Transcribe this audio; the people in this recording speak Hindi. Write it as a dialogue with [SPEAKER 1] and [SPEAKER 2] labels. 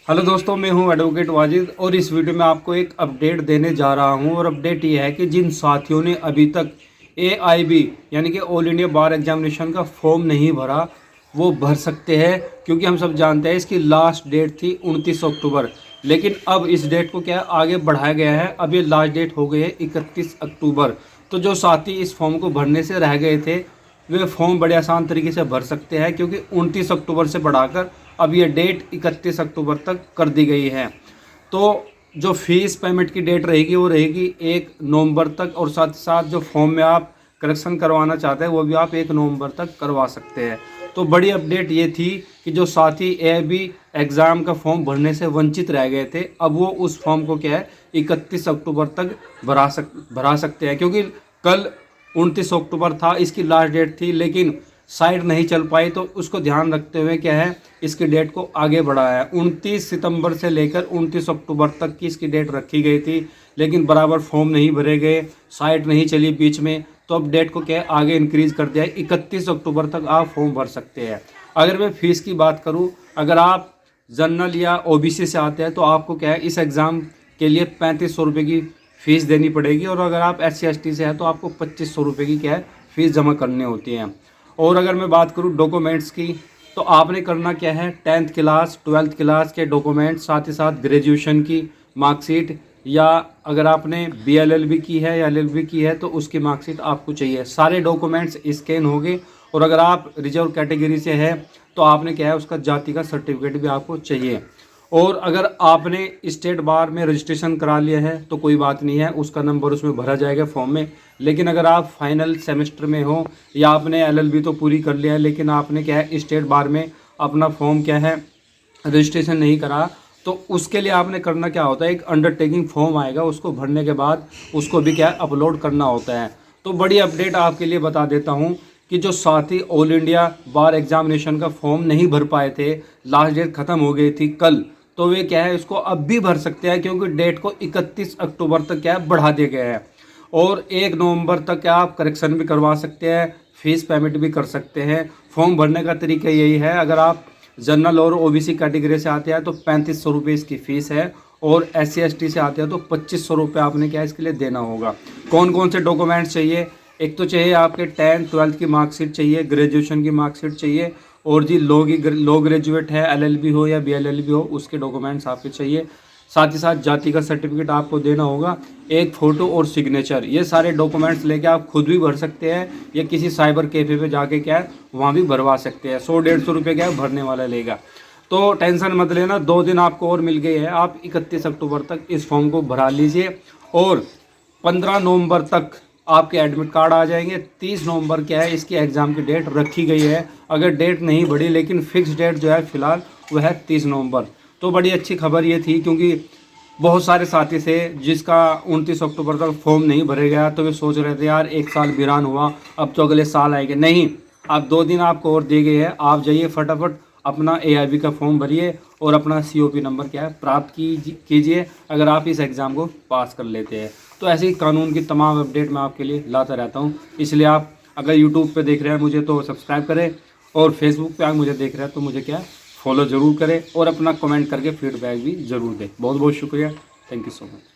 [SPEAKER 1] हेलो दोस्तों, मैं हूं एडवोकेट वाजिद और इस वीडियो में आपको एक अपडेट देने जा रहा हूं। और अपडेट ये है कि जिन साथियों ने अभी तक AIB यानी कि ऑल इंडिया बार एग्जामिनेशन का फॉर्म नहीं भरा वो भर सकते हैं, क्योंकि हम सब जानते हैं इसकी लास्ट डेट थी 29 अक्टूबर। लेकिन अब इस डेट को क्या है आगे बढ़ाया गया है। अब ये लास्ट डेट हो गई है 31 अक्टूबर। तो जो साथी इस फॉर्म को भरने से रह गए थे वे फॉर्म बड़े आसान तरीके से भर सकते हैं, क्योंकि 29 अक्टूबर से बढ़ाकर अब ये डेट 31 अक्टूबर तक कर दी गई है। तो जो फीस पेमेंट की डेट रहेगी वो रहेगी 1 नवंबर तक, और साथ ही साथ जो फॉर्म में आप करेक्शन करवाना चाहते हैं वो भी आप 1 नवंबर तक करवा सकते हैं। तो बड़ी अपडेट ये थी कि जो साथी AIB एग्ज़ाम का फॉर्म भरने से वंचित रह गए थे अब वो उस फॉर्म को क्या है 31 अक्टूबर तक भरा सकते हैं, क्योंकि कल 29 अक्टूबर था, इसकी लास्ट डेट थी, लेकिन साइट नहीं चल पाई। तो उसको ध्यान रखते हुए क्या है इसकी डेट को आगे बढ़ाया है। 29 सितंबर से लेकर 29 अक्टूबर तक की इसकी डेट रखी गई थी, लेकिन बराबर फॉर्म नहीं भरे गए, साइट नहीं चली बीच में, तो अब डेट को क्या है आगे इंक्रीज कर दिया है। 31 अक्टूबर तक आप फॉर्म भर सकते हैं। अगर मैं फ़ीस की बात करूँ, अगर आप जनरल या OBC से आते हैं तो आपको क्या है इस एग्ज़ाम के लिए 3500 रुपये की फ़ीस देनी पड़ेगी, और अगर आप SC/ST से हैं तो आपको 2500 रुपये की क्या है फ़ीस जमा करनी होती है। और अगर मैं बात करूं डॉक्यूमेंट्स की, तो आपने करना क्या है 10th क्लास 12th क्लास के डॉक्यूमेंट, साथ ही साथ ग्रेजुएशन की मार्कशीट, या अगर आपने BLLB की है या LLB की है तो उसकी मार्कशीट आपको चाहिए। सारे डॉक्यूमेंट्स स्कैन होंगे। और अगर आप रिजर्व कैटेगरी से है तो आपने क्या है उसका जाति का सर्टिफिकेट भी आपको चाहिए। और अगर आपने स्टेट बार में रजिस्ट्रेशन करा लिया है तो कोई बात नहीं है, उसका नंबर उसमें भरा जाएगा फॉर्म में। लेकिन अगर आप फाइनल सेमेस्टर में हो या आपने LLB तो पूरी कर लिया है, लेकिन आपने क्या है स्टेट बार में अपना फॉर्म क्या है रजिस्ट्रेशन नहीं करा, तो उसके लिए आपने करना क्या होता है एक अंडरटेकिंग फॉर्म आएगा, उसको भरने के बाद उसको भी क्या अपलोड करना होता है। तो बड़ी अपडेट आपके लिए बता देता हूँ कि जो साथी ऑल इंडिया बार एग्जामिनेशन का फॉर्म नहीं भर पाए थे, लास्ट डेट ख़त्म हो गई थी कल, तो वे क्या है इसको अब भी भर सकते हैं, क्योंकि डेट को 31 अक्टूबर तक क्या है बढ़ा दिया गया है। और 1 नवंबर तक क्या आप करेक्शन भी करवा सकते हैं, फीस पेमेंट भी कर सकते हैं। फॉर्म भरने का तरीका यही है, अगर आप जनरल और OBC कैटेगरी से आते हैं तो 3500 रुपये इसकी फ़ीस है, और SC/ST से आते हैं तो 2500 रुपये आपने क्या इसके लिए देना होगा। कौन कौन से डॉक्यूमेंट्स चाहिए, एक तो चाहिए आपके 10th 12th की मार्कशीट चाहिए, ग्रेजुएशन की मार्कशीट चाहिए, और जी लो ग्रेजुएट है LLB हो या BLLB हो उसके डॉक्यूमेंट्स आपके चाहिए। साथ ही साथ जाति का सर्टिफिकेट आपको देना होगा, एक फ़ोटो और सिग्नेचर। ये सारे डॉक्यूमेंट्स लेके आप खुद भी भर सकते हैं या किसी साइबर कैफ़े पे जाके क्या है वहाँ भी भरवा सकते हैं। 100-150 रुपये क्या है भरने वाला लेगा। तो टेंशन मत लेना, 2 दिन आपको और मिल गए हैं। आप 31 अक्टूबर तक इस फॉर्म को भरा लीजिए, और 15 नवंबर तक आपके एडमिट कार्ड आ जाएंगे। 30 नवंबर क्या है इसकी एग्ज़ाम की डेट रखी गई है। अगर डेट नहीं बढ़ी, लेकिन फिक्स डेट जो है फ़िलहाल वह है 30 नवंबर। तो बड़ी अच्छी खबर ये थी, क्योंकि बहुत सारे साथी थे जिसका 29 अक्टूबर तक फॉर्म नहीं भरे गया, तो वे सोच रहे थे यार 1 साल वीरान हुआ, अब तो अगले साल आएंगे। नहीं, अब 2 दिन आपको और दिए गए हैं। आप जाइए फटाफट अपना AIB का फॉर्म भरिए और अपना COP नंबर क्या है प्राप्त कीजिए, अगर आप इस एग्ज़ाम को पास कर लेते हैं। तो ऐसी कानून की तमाम अपडेट मैं आपके लिए लाता रहता हूँ। इसलिए आप अगर यूट्यूब पे देख रहे हैं मुझे तो सब्सक्राइब करें, और फेसबुक पे आप मुझे देख रहे हैं तो मुझे क्या फॉलो ज़रूर करें, और अपना कमेंट करके फीडबैक भी ज़रूर दें। बहुत बहुत शुक्रिया, थैंक यू सो मच।